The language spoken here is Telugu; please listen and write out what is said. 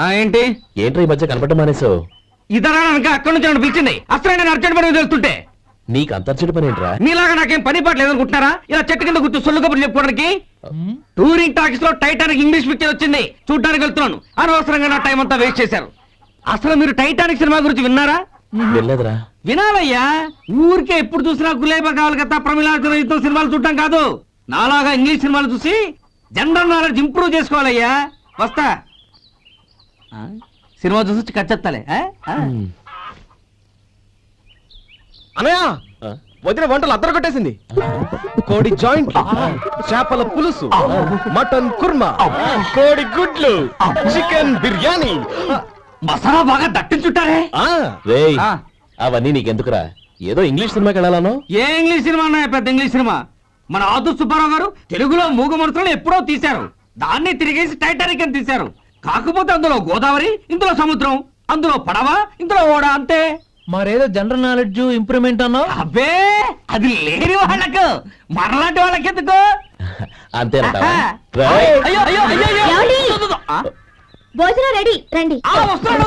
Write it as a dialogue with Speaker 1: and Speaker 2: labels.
Speaker 1: ఏంటి
Speaker 2: ఏంట్రా ఈ మధ్య కనపడడం మానేసావు?
Speaker 1: ఇదరా అక్కడి నుంచి నన్ను పిలిచింది. అసలు నేను అర్జెంట్ పని వెళ్తుంటే
Speaker 2: నీకు అంతర్చడి పని ఏంట్రా?
Speaker 1: మీలాగా నాకేం పని పాట లేదనుకుంటున్నారా? ఇలా చెట్టు కింద కూర్చో సొల్లు కబుర్లు చెప్పుకోవడానికి. టూరింగ్ టాకీస్ లో టైటానిక్ ఇంగ్లీష్ పిక్చర్ వచ్చింది, చూడ్డానికి వెళ్తున్నాను. అనవసరంగా నా టైం అంతా వేస్ట్ చేశారు. అసలు మీరు టైటానిక్ సినిమా గురించి విన్నారా?
Speaker 2: వెళ్ళలేదురా.
Speaker 1: వినాలయ్యా. ఊరికే ఎప్పుడు చూసినా గులేబా కావాలి కదా, ప్రమిళాయుతం సినిమాలు చూడటం కాదు. నాలాగా ఇంగ్లీష్ సినిమాలు చూసి జనరల్ నాలెడ్జ్ ఇంప్రూవ్ చేసుకోవాలయ్యా. వస్తా. సినిమా చూసి కచ్చెత్తాలే.
Speaker 3: అనయా వదిన వంటలు అద్దరు కొట్టేసింది. కోడి జాయింట్, చేపల పులుసు, మటన్ కుర్మా, కోడి గుడ్లు, చికెన్ బిర్యానీ,
Speaker 1: మసాలా బాగా దట్టించుంటారే.
Speaker 2: రేయ్, అవన్నీ నీకెందుకురా? ఏదో ఇంగ్లీష్ సినిమాకి వెళ్ళాలను.
Speaker 1: ఏ ఇంగ్లీష్ సినిమా అన్నాయా? పెద్ద ఇంగ్లీష్ సినిమా. మన ఆదు సుబ్బారావు గారు తెలుగులో మూగ మనుషులను ఎప్పుడో తీశారు. దాన్ని తిరిగేసి టైటానిక్ అని తీశారు. కాకపోతే అందులో గోదావరి, ఇందులో సముద్రం, అందులో పడవ, ఇందులో ఓడ, అంతే.
Speaker 4: మరేదో జనరల్ నాలెడ్జ్ ఇంప్రూవ్మెంట్ అన్నావు.
Speaker 1: అబ్బే, అది లేని వాళ్ళకు, మరలాంటి వాళ్ళకి ఎందుకు?
Speaker 2: అంతేనంటావా?
Speaker 1: అయ్యో అయ్యో అయ్యో,
Speaker 5: భోజనం రెడీ రండి.
Speaker 1: వస్తున్నాడు.